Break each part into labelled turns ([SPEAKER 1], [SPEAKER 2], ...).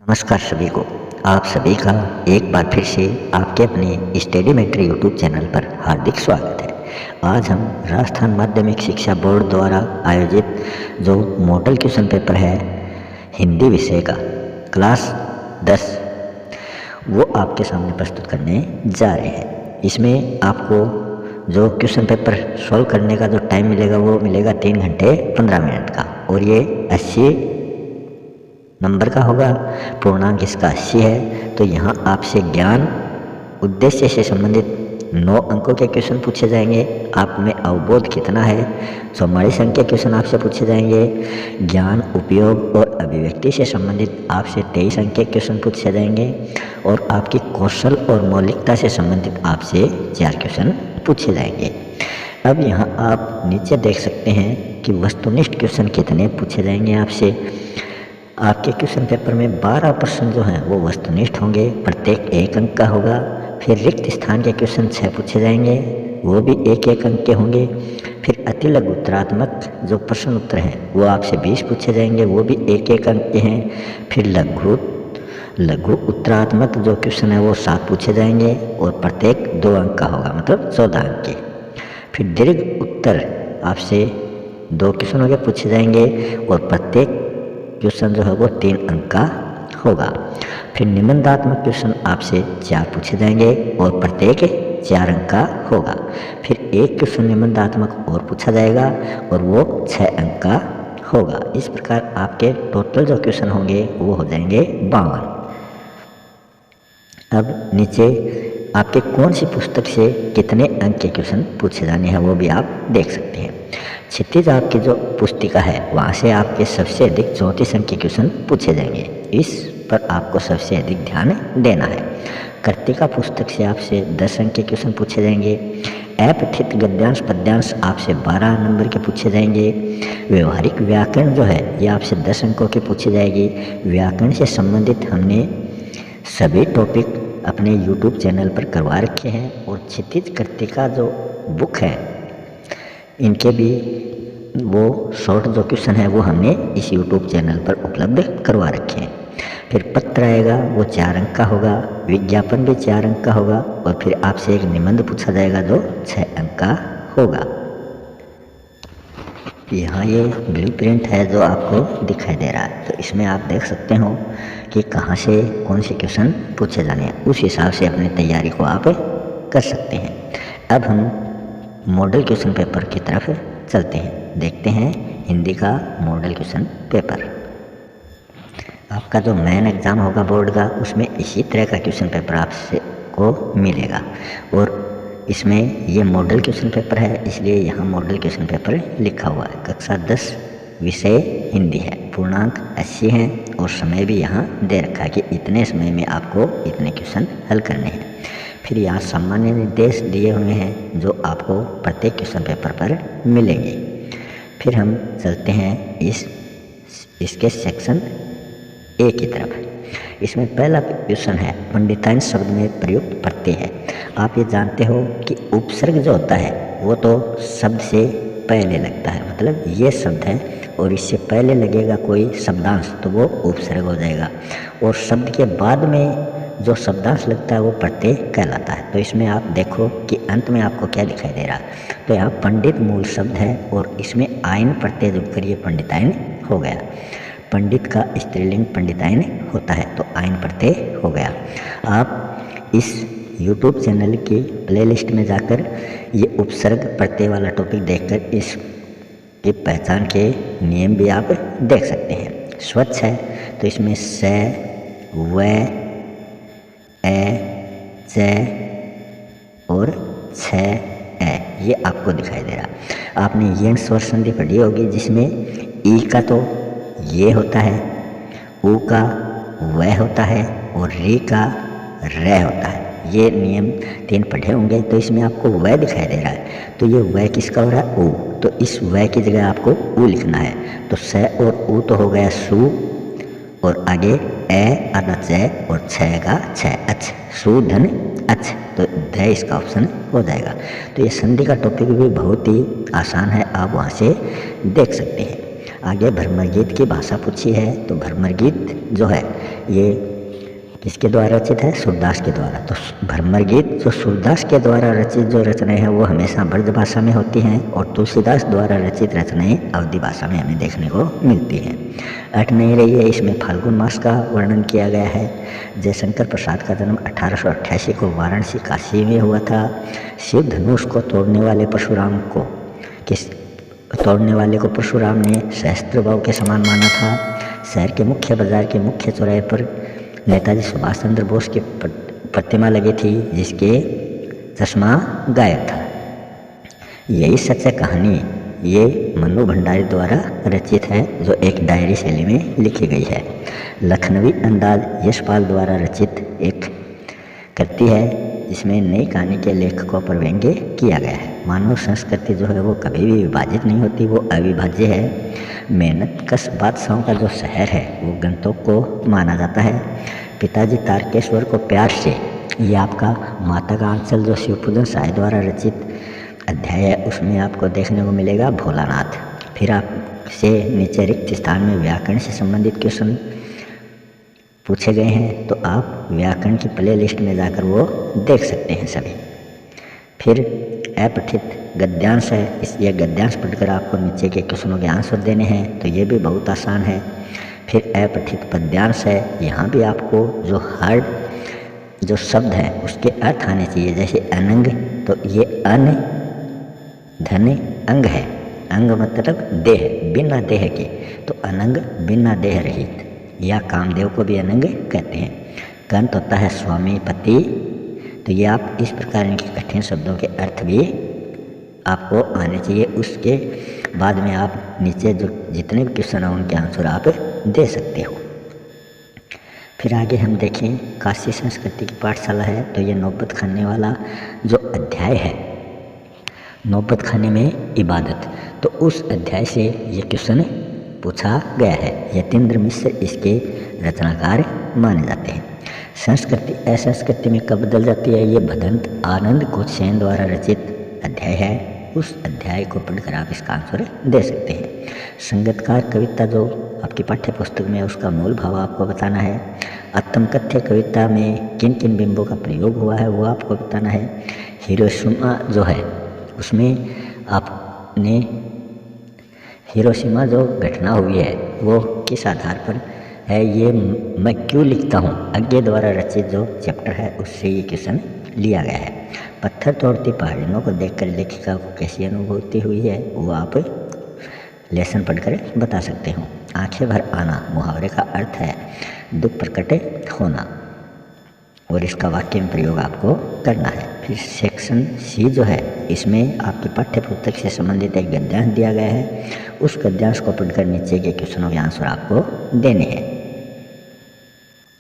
[SPEAKER 1] नमस्कार सभी को। आप सभी का एक बार फिर से आपके अपने स्टडी मेट्री यूट्यूब चैनल पर हार्दिक स्वागत है। आज हम राजस्थान माध्यमिक शिक्षा बोर्ड द्वारा आयोजित जो मॉडल क्वेश्चन पेपर है हिंदी विषय का क्लास 10 वो आपके सामने प्रस्तुत करने जा रहे हैं। इसमें आपको जो क्वेश्चन पेपर सॉल्व करने का जो टाइम मिलेगा वो मिलेगा 3 घंटे 15 मिनट का, और ये 80 नंबर का होगा। पूर्णांक इसका 80 है। तो यहाँ आपसे ज्ञान उद्देश्य से संबंधित 9 अंकों के क्वेश्चन पूछे जाएंगे। आप में अवबोध कितना है 44 अंक के क्वेश्चन आपसे पूछे जाएंगे। ज्ञान उपयोग और अभिव्यक्ति से संबंधित आपसे 23 अंक के क्वेश्चन पूछे जाएंगे, और आपकी कौशल और मौलिकता से संबंधित आपसे 4 क्वेश्चन पूछे जाएंगे। अब यहाँ आप नीचे देख सकते हैं कि वस्तुनिष्ठ क्वेश्चन कितने पूछे जाएंगे आपसे। आपके क्वेश्चन पेपर में 12 प्रश्न जो हैं वो वस्तुनिष्ठ होंगे, प्रत्येक 1 अंक का होगा। फिर रिक्त स्थान के क्वेश्चन 6 पूछे जाएंगे, वो भी 1-1 अंक के होंगे। फिर अति लघु उत्तरात्मक जो प्रश्न उत्तर हैं वो आपसे 20 पूछे जाएंगे, वो भी 1-1 अंक के हैं। फिर लघु उत्तरात्मक जो क्वेश्चन है वो 7 पूछे जाएंगे, और प्रत्येक 2 अंक का होगा, मतलब 14 अंक के। फिर दीर्घ उत्तर आपसे 2 क्वेश्चन के पूछे जाएंगे, और प्रत्येक क्वेश्चन जो है वो 3 अंक का होगा। फिर निबंधात्मक क्वेश्चन आपसे 4 पूछे जाएंगे, और प्रत्येक 4 अंक का होगा। फिर एक क्वेश्चन निबंधात्मक और पूछा जाएगा, और वो 6 अंक का होगा। इस प्रकार आपके टोटल जो क्वेश्चन होंगे वो हो जाएंगे 52। अब नीचे आपके कौन सी पुस्तक से कितने अंक के क्वेश्चन पूछे जाने हैं वो भी आप देख सकते हैं। क्षितिज आपकी जो पुस्तिका है वहाँ से आपके सबसे अधिक 34 अंक के क्वेश्चन पूछे जाएंगे। इस पर आपको सबसे अधिक ध्यान देना है। कृतिका पुस्तक से आपसे 10 अंक के क्वेश्चन पूछे जाएंगे। अपठित गद्यांश पद्यांश आपसे 12 नंबर के पूछे जाएंगे। व्यवहारिक व्याकरण जो है ये आपसे 10 अंकों के पूछे जाएगी। व्याकरण से संबंधित हमने सभी टॉपिक अपने YouTube चैनल पर करवा रखे हैं, और क्षितिज कृतिका जो बुक है इनके भी वो शॉर्ट जो क्वेश्चन है वो हमने इस YouTube चैनल पर उपलब्ध करवा रखे हैं। फिर पत्र आएगा वो 4 अंक का होगा। विज्ञापन भी 4 अंक का होगा, और फिर आपसे एक निबंध पूछा जाएगा जो 6 अंक का होगा। यहाँ ये ब्लू प्रिंट है जो आपको दिखाई दे रहा है, तो इसमें आप देख सकते हो कि कहाँ से कौन से क्वेश्चन पूछे जाने हैं। उस हिसाब से अपनी तैयारी को आप कर सकते हैं। अब हम मॉडल क्वेश्चन पेपर की तरफ चलते हैं। देखते हैं हिंदी का मॉडल क्वेश्चन पेपर। आपका जो मेन एग्ज़ाम होगा बोर्ड का उसमें इसी तरह का क्वेश्चन पेपर आपसे को मिलेगा, और इसमें ये मॉडल क्वेश्चन पेपर है इसलिए यहाँ मॉडल क्वेश्चन पेपर लिखा हुआ है। कक्षा 10 विषय हिंदी है। पूर्णांक 80 हैं, और समय भी यहाँ दे रखा है कि इतने समय में आपको इतने क्वेश्चन हल करने हैं। फिर यहाँ सामान्य निर्देश दिए हुए हैं जो आपको प्रत्येक क्वेश्चन पेपर पर मिलेंगे। फिर हम चलते हैं इसके सेक्शन ए की तरफ। इसमें पहला क्वेश्चन है पंडिताइन शब्द में प्रयुक्त प्रत्यय है। आप ये जानते हो कि उपसर्ग जो होता है वो तो शब्द से पहले लगता है, मतलब ये शब्द है और इससे पहले लगेगा कोई शब्दांश तो वो उपसर्ग हो जाएगा, और शब्द के बाद में जो शब्दांश लगता है वो प्रत्यय कहलाता है। तो इसमें आप देखो कि अंत में आपको क्या दिखाई दे रहा है। तो यहाँ पंडित मूल शब्द है, और इसमें आयन प्रत्यय जुड़कर ये पंडिताइन हो गया। पंडित का स्त्रीलिंग पंडिताइन होता है, तो आयन प्रत्यय हो गया। आप इस YouTube चैनल की प्लेलिस्ट में जाकर ये उपसर्ग प्रत्यय वाला टॉपिक देखकर इसकी पहचान के नियम भी आप देख सकते हैं। स्वच्छ है तो इसमें स, व, ए, च और छ ए ये आपको दिखाई दे रहा। आपने ये स्वर संधि पढ़ी होगी जिसमें ई का तो ये होता है, ऊ का वह होता है, और री का रे होता है। ये नियम 3 पढ़े होंगे। तो इसमें आपको वह दिखाई दे रहा है, तो ये वह किसका हो रहा है ऊ, तो इस वह की जगह आपको ऊ लिखना है। तो स और ऊ तो हो गया सु, और आगे ए आधा च और छ का छ अच्छ, सुधन अच्छ, तो ध इसका ऑप्शन हो जाएगा। तो ये संधि का टॉपिक भी बहुत ही आसान है, आप वहाँ से देख सकते हैं। आगे भ्रमर गीत की भाषा पूछी है, तो भ्रमर गीत जो है ये किसके द्वारा रचित है? सूरदास के द्वारा। तो भ्रमर गीत जो सूरदास के द्वारा रचित जो रचनाएं हैं वो हमेशा ब्रज भाषा में होती हैं, और तुलसीदास द्वारा रचित रचनाएं अवधी भाषा में हमें देखने को मिलती हैं। अट नहीं रही है, इसमें फाल्गुन मास का वर्णन किया गया है। जयशंकर प्रसाद का जन्म 1888 को वाराणसी काशी में हुआ था। शिव धनुष को तोड़ने वाले को परशुराम ने सहस्त्र भाव के समान माना था। शहर के मुख्य बाजार के मुख्य चौराहे पर नेताजी सुभाष चंद्र बोस की प्रतिमा लगी थी, जिसके चश्मा गायब था। यही सच कहानी ये मनु भंडारी द्वारा रचित है, जो एक डायरी शैली में लिखी गई है। लखनवी अंदाज यशपाल द्वारा रचित एक कृति है, जिसमें नई कहानी के लेखकों पर व्यंग्य किया गया है। मानव संस्कृति जो है वो कभी भी विभाजित नहीं होती, वो अविभाज्य है। मेहनत कश बादशाहों का जो शहर है वो गंतोक को माना जाता है। पिताजी तारकेश्वर को प्यार से, ये आपका माता का आंचल जो शिवपूजन साय द्वारा रचित अध्याय है, उसमें आपको देखने को मिलेगा भोलानाथ। फिर आपसे नीचे रिक्त स्थान में व्याकरण से संबंधित क्वेश्चन पूछे गए हैं, तो आप व्याकरण की प्ले लिस्ट में जाकर वो देख सकते हैं सभी। फिर अपठित गद्यांश है, ये गद्यांश पढ़कर आपको नीचे के क्वेश्चनों के आंसर देने हैं, तो ये भी बहुत आसान है। फिर अपठित पद्यांश है, यहाँ भी आपको जो हार्ड जो शब्द है उसके अर्थ आने चाहिए। जैसे अनंग, तो ये अन धन अंग है, अंग मतलब देह, बिना देह के, तो अनंग बिना देह रहित, या कामदेव को भी अनंग कहते हैं। कंत होता है स्वामी पति, तो ये आप इस प्रकार इनके कठिन शब्दों के अर्थ भी आपको आने चाहिए। उसके बाद में आप नीचे जो जितने भी क्वेश्चन हैं उनके आंसर आप दे सकते हो। फिर आगे हम देखें, काशी संस्कृति की पाठशाला है, तो ये नौबत खाने वाला जो अध्याय है, नौबत खाने में इबादत, तो उस अध्याय से ये क्वेश्चन पूछा गया है। यतीन्द्र मिश्र इसके रचनाकार माने जाते हैं। संस्कृति असंस्कृति में कब बदल जाती है, ये भदंत आनंद कोचसेन द्वारा रचित अध्याय है। उस अध्याय को पढ़कर आप इसका आंसर दे सकते हैं। संगतकार कविता जो आपकी पाठ्य पुस्तक में उसका मूल भाव आपको बताना है। आत्मकथ्य कविता में किन किन बिंबों का प्रयोग हुआ है वो आपको बताना है। हिरोशिमा जो है उसमें आपने हिरोशिमा जो घटना हुई है वो किस आधार पर है, ये मैं क्यों लिखता हूँ, अज्ञे द्वारा रचित जो चैप्टर है उससे ये क्वेश्चन लिया गया है। पत्थर तोड़ती पहाड़ियों को देखकर लेखिका को कैसी अनुभूति हुई है वो आप लेसन पढ़कर बता सकते हो। आंखें भर आना मुहावरे का अर्थ है दुख प्रकट होना, और इसका वाक्य में प्रयोग आपको करना है। फिर सेक्शन सी जो है इसमें आपकी पाठ्य पुस्तक से संबंधित एक गद्यांश दिया गया है, उस गद्यांश को पढ़कर नीचे के क्वेश्चनों के आंसर आपको देने हैं।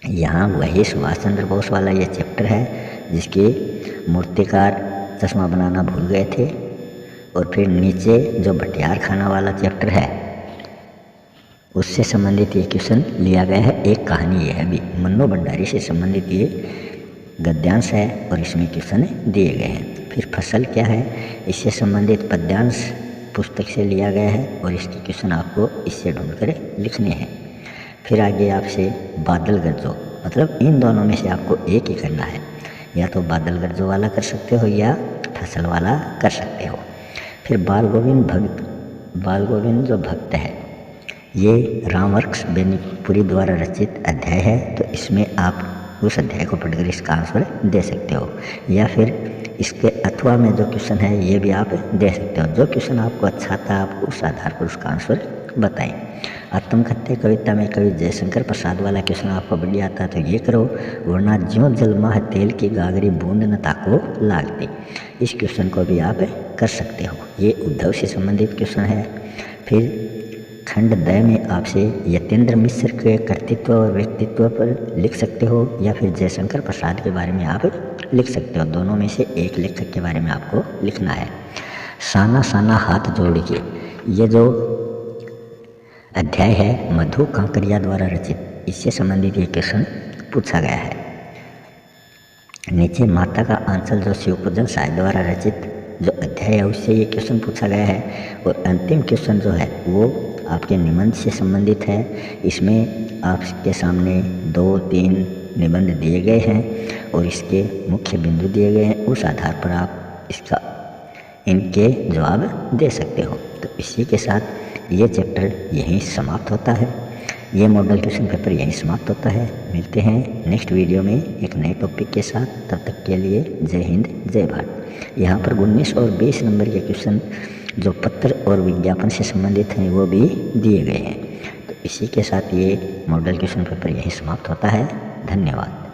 [SPEAKER 1] यहाँ वही सुभाष चंद्र बोस वाला ये चैप्टर है जिसके मूर्तिकार चश्मा बनाना भूल गए थे, और फिर नीचे जो भटियार खाना वाला चैप्टर है उससे संबंधित ये क्वेश्चन लिया गया है। एक कहानी ये है भी मन्नू भंडारी से संबंधित ये गद्यांश है और इसमें क्वेश्चन दिए गए हैं। फिर फसल क्या है, इससे संबंधित पद्यांश पुस्तक से लिया गया है और इसके क्वेश्चन आपको इससे ढूंढकर लिखने हैं। फिर आगे आपसे बादल गरजो, मतलब इन दोनों में से आपको एक ही करना है, या तो बादल गरजो वाला कर सकते हो या फसल वाला कर सकते हो। फिर बाल गोविंद जो भक्त है ये रामवर्क्स बेनीपुरी द्वारा रचित अध्याय है, तो इसमें आप उस अध्याय को पढ़कर इसका आंसर दे सकते हो, या फिर इसके अथवा में जो क्वेश्चन है ये भी आप दे सकते हो। जो क्वेश्चन आपको अच्छा था आप उस आधार पर उसका आंसर बताएं। आत्मकथ्य कविता में कवि जयशंकर प्रसाद वाला क्वेश्चन आपको बढ़िया आता है तो ये करो, वरना ज्यों जलमा है तेल की गागरी बूंद न ताको लागती, इस क्वेश्चन को भी आप कर सकते हो। ये उद्धव से संबंधित क्वेश्चन है। फिर खंड द में आपसे यतीन्द्र मिश्र के कर्तृत्व और व्यक्तित्व पर लिख सकते हो, या फिर जयशंकर प्रसाद के बारे में आप लिख सकते हो। दोनों में से एक लेखक के बारे में आपको लिखना है। साना साना हाथ जोड़ के, ये जो अध्याय है मधु कांकरिया द्वारा रचित, इससे संबंधित ये क्वेश्चन पूछा गया है। नीचे माता का आंचल जो शिवपूजन साय द्वारा रचित जो अध्याय है उससे ये क्वेश्चन पूछा गया है। और अंतिम क्वेश्चन जो है वो आपके निबंध से संबंधित है। इसमें आपके सामने 2-3 निबंध दिए गए हैं और इसके मुख्य बिंदु दिए गए हैं। उस आधार पर आप इनके जवाब दे सकते हो। तो इसी के साथ ये चैप्टर यहीं समाप्त होता है। ये मॉडल क्वेश्चन पेपर यहीं समाप्त होता है। मिलते हैं नेक्स्ट वीडियो में एक नए टॉपिक के साथ। तब तक के लिए जय हिंद, जय भारत। यहाँ पर 19 और 20 नंबर के क्वेश्चन जो पत्र और विज्ञापन से संबंधित हैं वो भी दिए गए हैं। तो इसी के साथ ये मॉडल क्वेश्चन पेपर यहीं समाप्त होता है। धन्यवाद।